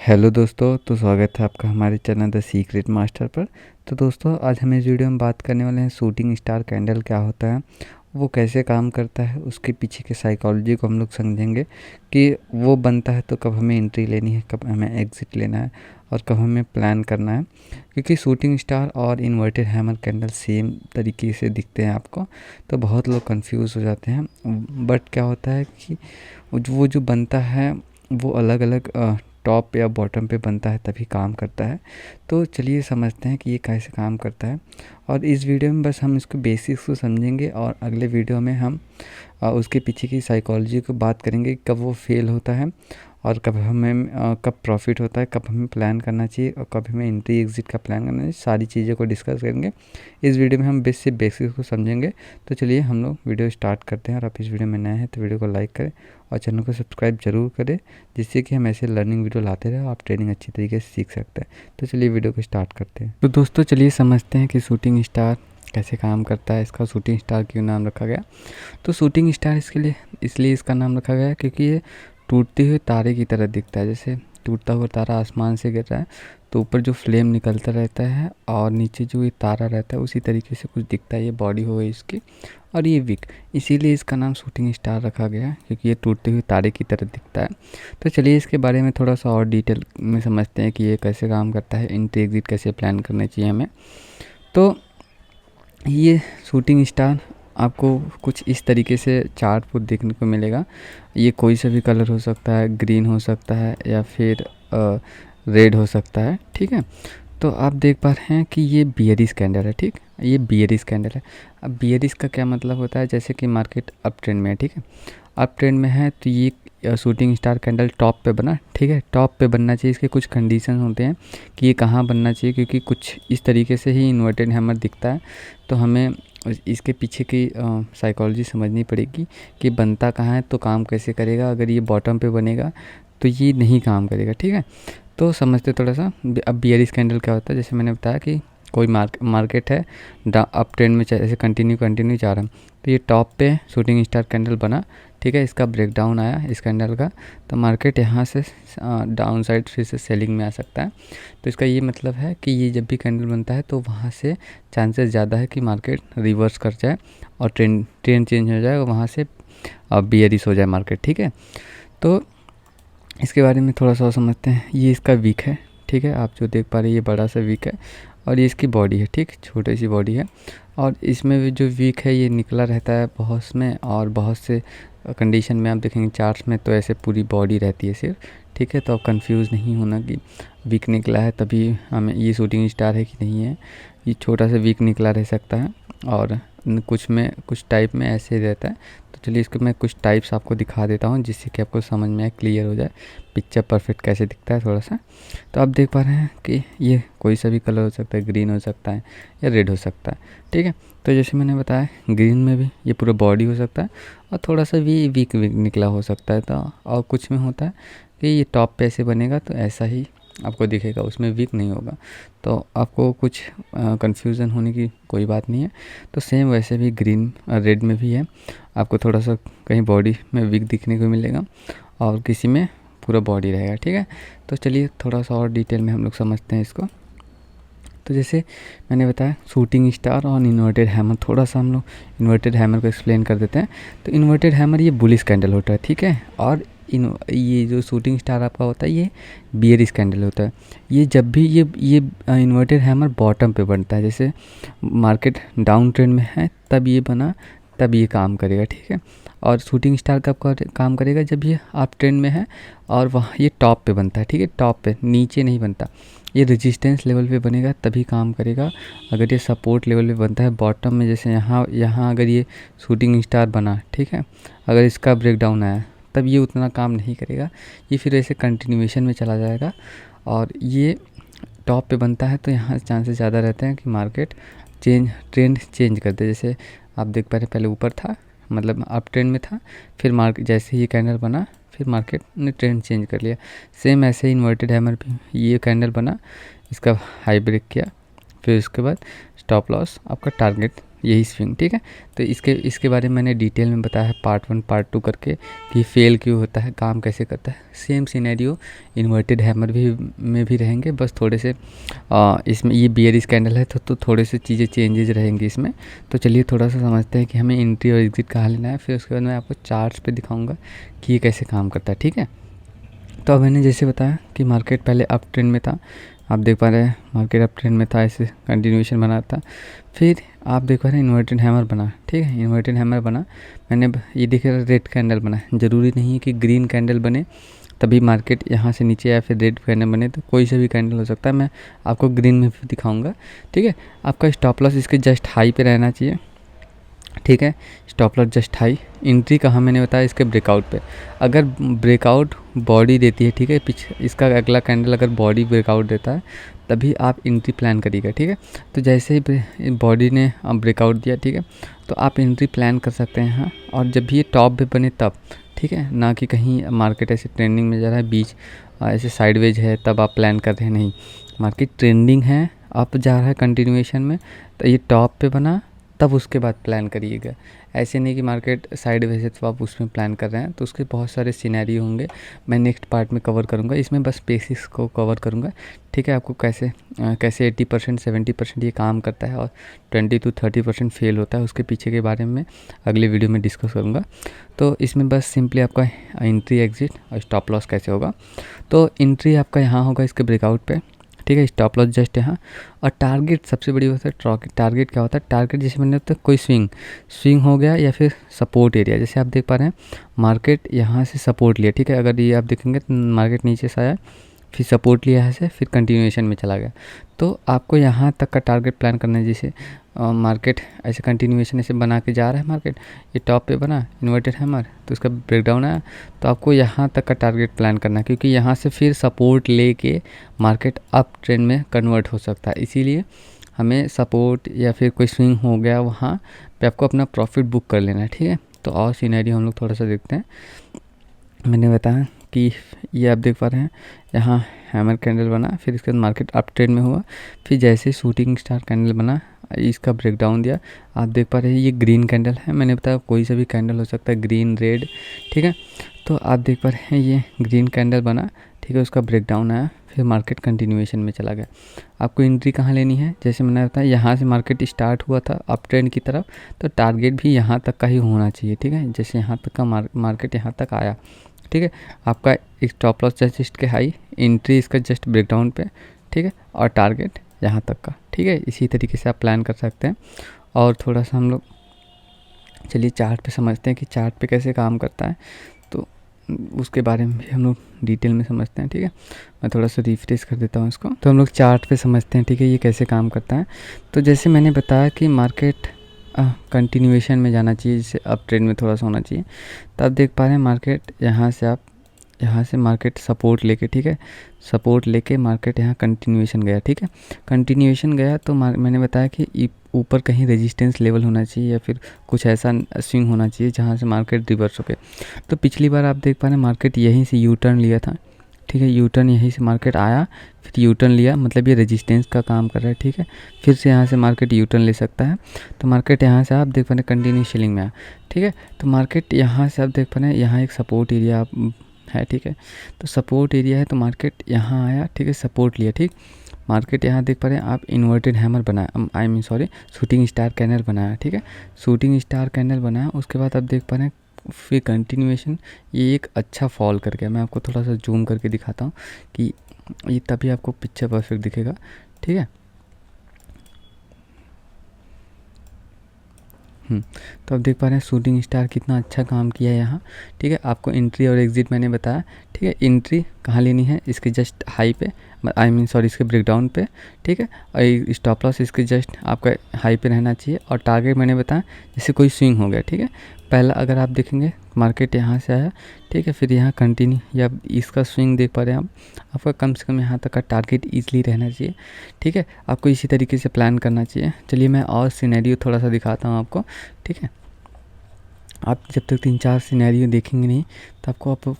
Hello दोस्तों, तो स्वागत है आपका हमारे चैनल द सीक्रेट मास्टर पर। तो दोस्तों, आज हम इस वीडियो में बात करने वाले हैं शूटिंग स्टार कैंडल क्या होता है, वो कैसे काम करता है, उसके पीछे के साइकोलॉजी को हम लोग समझेंगे कि वो बनता है तो कब हमें एंट्री लेनी है, कब हमें एग्ज़िट लेना है और कब हमें प्लान करना है। क्योंकि शूटिंग स्टार और इन्वर्टेड हैमर कैंडल सेम तरीके से दिखते हैं आपको, तो बहुत लोग कंफ्यूज हो जाते हैं। बट क्या होता है कि वो जो बनता है वो अलग अलग टॉप या बॉटम पे बनता है तभी काम करता है। तो चलिए समझते हैं कि ये कैसे काम करता है, और इस वीडियो में बस हम इसको बेसिक्स को समझेंगे और अगले वीडियो में हम उसके पीछे की साइकोलॉजी को बात करेंगे, कब वो फेल होता है और कब हमें कब प्रॉफिट होता है, कब हमें प्लान करना चाहिए और कब हमें एंट्री एग्जिट का प्लान करना चाहिए। सारी चीज़ों को डिस्कस करेंगे इस वीडियो में, हम बेसिक्स को समझेंगे। तो चलिए हम लोग वीडियो स्टार्ट करते हैं। और आप इस वीडियो में नए हैं तो वीडियो को लाइक करें और चैनल को सब्सक्राइब जरूर करें, जिससे कि हम ऐसे लर्निंग वीडियो लाते रहे और आप ट्रेनिंग अच्छी तरीके से सीख सकते हैं। तो चलिए वीडियो को स्टार्ट करते हैं। तो दोस्तों चलिए समझते हैं कि शूटिंग स्टार कैसे काम करता है, इसका शूटिंग स्टार क्यों नाम रखा गया। तो शूटिंग स्टार इसलिए इसका नाम रखा गया क्योंकि ये टूटते हुए तारे की तरह दिखता है। जैसे टूटता हुआ तारा आसमान से गिर रहा है तो ऊपर जो फ्लेम निकलता रहता है और नीचे जो ये तारा रहता है उसी तरीके से कुछ दिखता है। ये बॉडी हो गई इसकी और ये विक, इसीलिए इसका नाम शूटिंग स्टार रखा गया क्योंकि ये टूटते हुए तारे की तरह दिखता है। तो चलिए इसके बारे में थोड़ा सा और डिटेल में समझते हैं कि ये कैसे काम करता है, एंट्री एग्जिट कैसे प्लान करने चाहिए हमें। तो ये शूटिंग स्टार आपको कुछ इस तरीके से चार्ट पर देखने को मिलेगा। ये कोई सा भी कलर हो सकता है, ग्रीन हो सकता है या फिर रेड हो सकता है, ठीक है। तो आप देख पा रहे हैं कि ये बियरिश कैंडल है, ठीक, ये बियरिश कैंडल है। अब बियरिश का क्या मतलब होता है, जैसे कि मार्केट अप ट्रेंड में है, ठीक है, अप ट्रेंड में है तो ये शूटिंग स्टार कैंडल टॉप पे बना, ठीक है, टॉप पे बनना चाहिए। इसके कुछ कंडीशन होते हैं कि ये कहाँ बनना चाहिए, क्योंकि कुछ इस तरीके से ही इन्वर्टेड हैमर दिखता है। तो हमें इसके पीछे की साइकोलॉजी समझनी पड़ेगी कि बनता कहाँ है तो काम कैसे करेगा। अगर ये बॉटम पे बनेगा तो ये नहीं काम करेगा, ठीक है। तो समझते थोड़ा सा। अब बियरिश कैंडल क्या होता है, जैसे मैंने बताया कि कोई मार्केट है अप ट्रेंड में ऐसे कंटिन्यू जा रहा है, तो ये टॉप पे शूटिंग स्टार कैंडल बना, ठीक है, इसका ब्रेकडाउन आया इस कैंडल का, तो मार्केट यहाँ से डाउन साइड फिर से सेलिंग में आ सकता है। तो इसका ये मतलब है कि ये जब भी कैंडल बनता है तो वहाँ से चांसेस ज़्यादा है कि मार्केट रिवर्स कर जाए और ट्रेंड चेंज हो जाए और वहाँ से बियरिश हो जाए मार्केट, ठीक है। तो इसके बारे में थोड़ा सा समझते हैं। ये इसका वीक है, ठीक है, आप जो देख पा रहे हैं ये बड़ा सा वीक है और ये इसकी बॉडी है, ठीक, छोटी सी बॉडी है। और इसमें भी जो वीक है ये निकला रहता है बहुत में, और बहुत से कंडीशन में आप देखेंगे चार्ट्स में तो ऐसे पूरी बॉडी रहती है सिर्फ, ठीक है। तो आप कंफ्यूज नहीं होना कि वीक निकला है तभी हमें ये शूटिंग स्टार है कि नहीं है। ये छोटा सा वीक निकला रह सकता है और कुछ टाइप में ऐसे रहता है। तो चलिए इसको मैं कुछ टाइप्स आपको दिखा देता हूँ, जिससे कि आपको समझ में क्लियर हो जाए पिक्चर परफेक्ट कैसे दिखता है थोड़ा सा। तो आप देख पा रहे हैं कि ये कोई सा भी कलर हो सकता है, ग्रीन हो सकता है या रेड हो सकता है, ठीक है। तो जैसे मैंने बताया ग्रीन में भी ये पूरा बॉडी हो सकता है और थोड़ा सा भी वीक निकला हो सकता है। तो और कुछ में होता है कि ये टॉप पे ऐसे बनेगा तो ऐसा ही आपको दिखेगा, उसमें वीक नहीं होगा। तो आपको कुछ कन्फ्यूज़न होने की कोई बात नहीं है। तो सेम वैसे भी ग्रीन रेड में भी है, आपको थोड़ा सा कहीं बॉडी में वीक दिखने को मिलेगा और किसी में पूरा बॉडी रहेगा, ठीक है। तो चलिए थोड़ा सा और डिटेल में हम लोग समझते हैं इसको। तो जैसे मैंने बताया शूटिंग स्टार और इन्वर्टेड हैमर, थोड़ा सा हम लोग इन्वर्टेड हैमर को एक्सप्लेन कर देते हैं। तो इन्वर्टेड हैमर ये बुलिश कैंडल होता है, ठीक है, और ये जो शूटिंग स्टार आपका होता है ये बियरिश कैंडल होता है। ये जब भी ये इन्वर्टेड हैमर बॉटम पे बनता है, जैसे मार्केट डाउन ट्रेंड में है तब ये बना, तब ये काम करेगा, ठीक है। और शूटिंग स्टार कब काम करेगा, जब ये अप ट्रेंड में है और वहाँ ये टॉप पे बनता है, ठीक है, टॉप पे, नीचे नहीं बनता। ये रेजिस्टेंस लेवल पे बनेगा तभी काम करेगा। अगर ये सपोर्ट लेवल पे बनता है बॉटम में, जैसे यहाँ अगर ये शूटिंग स्टार बना, ठीक है, अगर इसका ब्रेकडाउन आया तब ये उतना काम नहीं करेगा, ये फिर ऐसे कंटिन्यूएशन में चला जाएगा। और ये टॉप पे बनता है तो यहाँ चांसेस ज़्यादा रहते हैं कि मार्केट ट्रेंड चेंज कर दे। जैसे आप देख पा रहे हैं पहले ऊपर था, मतलब अप ट्रेंड में था, फिर मार्केट जैसे ही कैंडल बना फिर मार्केट ने ट्रेंड चेंज कर लिया। सेम ऐसे ही इन्वर्टेड हैमर भी ये कैंडल बना, इसका हाई ब्रेक किया, फिर उसके बाद स्टॉप लॉस आपका टारगेट यही स्विंग, ठीक है। तो इसके बारे में मैंने डिटेल में बताया है पार्ट 1 पार्ट 2 करके कि फेल क्यों होता है, काम कैसे करता है। सेम सिनेरियो इन्वर्टेड हैमर में भी रहेंगे, बस थोड़े से इसमें ये बियरिश कैंडल है तो थोड़े से चीज़ें चेंजेज रहेंगी इसमें। तो चलिए थोड़ा सा समझते हैं कि हमें एंट्री और एग्जिट कहाँ लेना है, फिर उसके बाद मैं आपको चार्ट्स पे दिखाऊंगा कि ये कैसे काम करता है, ठीक है। तो अब मैंने जैसे बताया कि मार्केट पहले अप ट्रेंड में था, आप देख पा रहे हैं मार्केट अप ट्रेंड में था, ऐसे कंटिन्यूएशन बना था। फिर आप देख पा रहे हैं इन्वर्टेड हैमर बना, ठीक है। इन्वर्टेड हैमर बना, मैंने ये देख रहा रेड कैंडल बना। ज़रूरी नहीं है कि ग्रीन कैंडल बने तभी मार्केट यहाँ से नीचे या फिर रेड कैंडल बने, तो कोई से भी कैंडल हो सकता है। मैं आपको ग्रीन में भी दिखाऊंगा, ठीक है। आपका स्टॉप लॉस इसके जस्ट हाई पे रहना चाहिए, ठीक है। Stop loss just high. Entry कहाँ मैंने बताया इसके ब्रेकआउट पे, अगर ब्रेकआउट बॉडी देती है, ठीक है, पीछे इसका अगला कैंडल अगर बॉडी ब्रेकआउट देता है तभी आप एंट्री प्लान करिएगा, ठीक है। तो जैसे ही बॉडी ने ब्रेकआउट दिया, ठीक है, तो आप एंट्री प्लान कर सकते हैं। हाँ, और जब भी ये टॉप पे बने तब, ठीक है, ना कि कहीं मार्केट ऐसे ट्रेंडिंग में जा रहा है बीच ऐसे साइडवेज है तब आप प्लान कर रहे हैं, नहीं। मार्केट ट्रेंडिंग है, अप जा रहा है कंटिन्यूएशन में, तो ये टॉप पे बना तब उसके बाद प्लान करिएगा। ऐसे नहीं कि मार्केट साइडवेज है तो आप उसमें प्लान कर रहे हैं, तो उसके बहुत सारे सिनेरियो होंगे, मैं नेक्स्ट पार्ट में कवर करूँगा। इसमें बस बेसिक्स को कवर करूँगा, ठीक है। आपको कैसे 80% 70% ये काम करता है और 20 to 30% फेल होता है, उसके पीछे के बारे में अगले वीडियो में डिस्कस करूँगा। तो इसमें बस सिंपली आपका एंट्री एग्जिट और स्टॉप लॉस कैसे होगा। तो एंट्री आपका यहाँ होगा इसके ब्रेकआउट पे, ठीक है। स्टॉप लॉस जस्ट यहाँ, और टारगेट सबसे बड़ी बात है। टारगेट क्या होता है, टारगेट जैसे मैंने तो कोई स्विंग हो गया या फिर सपोर्ट एरिया, जैसे आप देख पा रहे हैं मार्केट यहाँ से सपोर्ट लिया, ठीक है। अगर ये आप देखेंगे तो मार्केट नीचे से आया, फिर सपोर्ट लिया है से, फिर कंटिन्यूएशन में चला गया, तो आपको यहाँ तक का टारगेट प्लान करना है। जैसे मार्केट ऐसे कंटिन्यूएशन ऐसे बना के जा रहा है, मार्केट ये टॉप पे बना इन्वर्टेड हैमर, तो उसका ब्रेकडाउन आया, तो आपको यहाँ तक का टारगेट प्लान करना है, क्योंकि यहाँ से फिर सपोर्ट लेके मार्केट अप ट्रेंड में कन्वर्ट हो सकता है। इसीलिए हमें सपोर्ट या फिर कोई स्विंग हो गया वहाँ पे आपको अपना प्रॉफिट बुक कर लेना है, ठीक है। तो और सिनेरियो हम लोग थोड़ा सा देखते हैं। मैंने बताया कि ये आप देख पा रहे हैं यहाँ हैमर कैंडल बना, फिर इसके बाद मार्केट अप ट्रेंड में हुआ, फिर जैसे शूटिंग स्टार कैंडल बना, इसका ब्रेकडाउन दिया। आप देख पा रहे हैं ये ग्रीन कैंडल है, मैंने बताया कोई सा भी कैंडल हो सकता है, ग्रीन रेड, ठीक है। तो आप देख पा रहे हैं ये ग्रीन कैंडल बना, ठीक है, उसका ब्रेकडाउन आया, फिर मार्केट कंटिन्यूएशन में चला गया। आपको एंट्री कहाँ लेनी है, जैसे मैंने बताया यहाँ से मार्केट स्टार्ट हुआ था अप ट्रेंड की तरफ, तो टारगेट भी यहाँ तक का ही होना चाहिए, ठीक है। जैसे यहाँ तक का मार्केट यहाँ तक आया, ठीक है, आपका एक स्टॉप लॉस जस्ट के हाई, एंट्री इसका जस्ट ब्रेकडाउन पे, ठीक है, और टारगेट यहाँ तक का, ठीक है। इसी तरीके से आप प्लान कर सकते हैं। और थोड़ा सा हम लोग चलिए चार्ट पे समझते हैं कि चार्ट पे कैसे काम करता है, तो उसके बारे में भी हम लोग डिटेल में समझते हैं, ठीक है। मैं थोड़ा सा रिफ्रेश कर देता हूँ इसको, तो हम लोग चार्ट पे समझते हैं, ठीक है, ये कैसे काम करता है। तो जैसे मैंने बताया कि मार्केट कंटिन्यूएशन में जाना चाहिए, जैसे अप ट्रेंड में थोड़ा सा होना चाहिए। तो आप देख पा रहे हैं मार्केट यहाँ से मार्केट सपोर्ट लेके, ठीक है, सपोर्ट लेके मार्केट यहाँ कंटिन्यूएशन गया, ठीक है। कंटिन्यूएशन गया तो मैंने बताया कि ऊपर कहीं रेजिस्टेंस लेवल होना चाहिए या फिर कुछ ऐसा स्विंग होना चाहिए जहाँ से मार्केट रिवर्स हो गए। तो पिछली बार आप देख पा रहे हैं मार्केट यहीं से यू टर्न लिया था, ठीक है, यू टर्न यहीं से मार्केट आया, फिर यू टर्न लिया, मतलब ये रेजिस्टेंस का काम कर रहा है, ठीक है। फिर से यहाँ से मार्केट यू टर्न ले सकता है। तो मार्केट यहाँ से आप देख पा रहे हैं कंटिन्यू सेलिंग में आया, ठीक है। तो मार्केट यहाँ से आप देख पा रहे हैं यहाँ एक सपोर्ट एरिया है, ठीक है। तो सपोर्ट एरिया है, तो मार्केट यहाँ आया, ठीक है, सपोर्ट लिया, ठीक। मार्केट यहाँ देख पा रहे हैं आप इन्वर्टेड हैमर बनाया, शूटिंग स्टार कैंडल बनाया, ठीक है, शूटिंग स्टार कैंडल बनाया। उसके बाद आप देख पा रहे हैं फिर कंटिन्यूएशन ये एक अच्छा फॉल कर गया। मैं आपको थोड़ा सा जूम करके दिखाता हूँ कि ये तभी आपको पिक्चर परफेक्ट दिखेगा, ठीक है। तो आप देख पा रहे हैं शूटिंग स्टार कितना अच्छा काम किया है यहाँ, ठीक है। आपको एंट्री और एग्जिट मैंने बताया, ठीक है। एंट्री कहाँ लेनी है, इसके जस्ट हाई पे, इसके ब्रेकडाउन पे, ठीक है। और स्टॉप लॉस इसके जस्ट आपका हाई पे रहना चाहिए। और टारगेट मैंने बताया जैसे कोई स्विंग हो गया, ठीक है। पहला अगर आप देखेंगे मार्केट यहाँ से आया, ठीक है, फिर यहाँ कंटिन्यू या इसका स्विंग देख पा रहे हैं आपका कम से कम यहाँ तक का टारगेट ईजिली रहना चाहिए, ठीक है। आपको इसी तरीके से प्लान करना चाहिए। चलिए मैं और सिनेरियो थोड़ा सा दिखाता हूँ आपको, ठीक है। आप जब तक 3-4 सिनेरियो देखेंगे नहीं तो आपको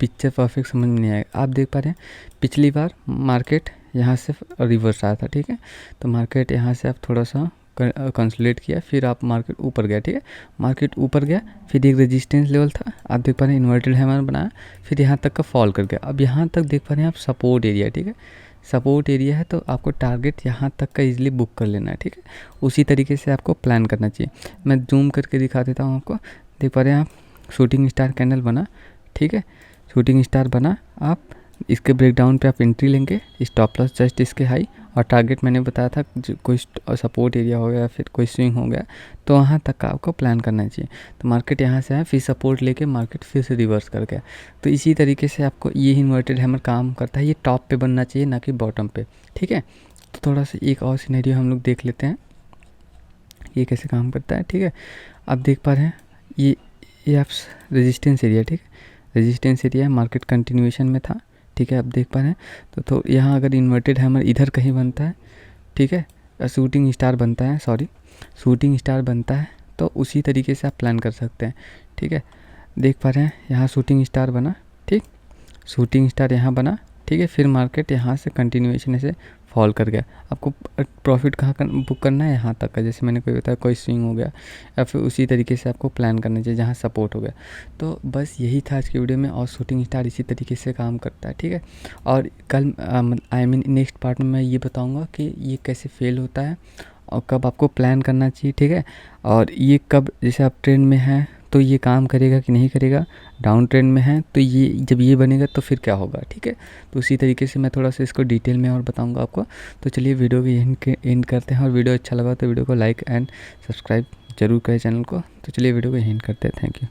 पिक्चर परफेक्ट समझ में नहीं आएगा। आप देख पा रहे हैं पिछली बार मार्केट यहाँ से रिवर्स आया था, ठीक है। तो मार्केट यहाँ से आप थोड़ा सा कंसोलिडेट किया, फिर आप मार्केट ऊपर गया, ठीक है, मार्केट ऊपर गया, फिर एक रेजिस्टेंस लेवल था, आप देख पा रहे हैं इन्वर्टेड हैमर बनाया, फिर यहाँ तक का फॉल कर गया। अब यहाँ तक देख पा रहे हैं आप सपोर्ट एरिया, ठीक है, सपोर्ट एरिया है, तो आपको टारगेट यहाँ तक का इजीली बुक कर लेना है, ठीक है। उसी तरीके से आपको प्लान करना चाहिए। मैं जूम करके दिखा देता हूँ आपको, देख पा रहे हैं आप शूटिंग स्टार कैंडल बना, ठीक है, शूटिंग स्टार बना, आप इसके ब्रेकडाउन पे आप एंट्री लेंगे, स्टॉप लॉस जस्ट इसके हाई, और टारगेट मैंने बताया था कोई सपोर्ट एरिया हो गया, फिर कोई स्विंग हो गया, तो वहाँ तक का आपको प्लान करना चाहिए। तो मार्केट यहाँ से आया, फिर सपोर्ट लेके मार्केट फिर से रिवर्स कर गया। तो इसी तरीके से आपको ये इन्वर्टेड हैमर काम करता है, ये टॉप पे बनना चाहिए ना कि बॉटम पे, ठीक है। तो थोड़ा सा एक और सिनेरियो हम लोग देख लेते हैं ये कैसे काम करता है, ठीक है। आप देख पा रहे हैं ये आप रेजिस्टेंस एरिया, ठीक है, रेजिस्टेंस एरिया मार्केट कंटिन्यूएशन में था, ठीक है, आप देख पा रहे हैं। तो यहाँ अगर इन्वर्टेड हैमर इधर कहीं बनता है, ठीक है, शूटिंग स्टार बनता है, शूटिंग स्टार बनता है, तो उसी तरीके से आप प्लान कर सकते हैं, ठीक है। देख पा रहे हैं यहाँ शूटिंग स्टार बना, ठीक, शूटिंग स्टार यहाँ बना, ठीक है, फिर मार्केट यहाँ से कंटिन्यूएशन ऐसे फॉल कर गया। आपको प्रॉफिट कहाँ बुक करना है, यहाँ तक का, जैसे मैंने कोई बताया कोई स्विंग हो गया, या फिर उसी तरीके से आपको प्लान करना चाहिए जहाँ सपोर्ट हो गया। तो बस यही था आज की वीडियो में, और शूटिंग स्टार इसी तरीके से काम करता है, ठीक है। और कल नेक्स्ट पार्ट में मैं ये बताऊँगा कि ये कैसे फेल होता है और कब आपको प्लान करना चाहिए, ठीक है। और ये कब, जैसे आप ट्रेंड में हैं तो ये काम करेगा कि नहीं करेगा, डाउन ट्रेंड में है तो ये जब ये बनेगा तो फिर क्या होगा, ठीक है। तो उसी तरीके से मैं थोड़ा सा इसको डिटेल में और बताऊंगा आपको। तो चलिए वीडियो को एंड करते हैं, और वीडियो अच्छा लगा तो वीडियो को लाइक एंड सब्सक्राइब जरूर करें चैनल को। तो चलिए वीडियो को एंड करते हैं, थैंक यू।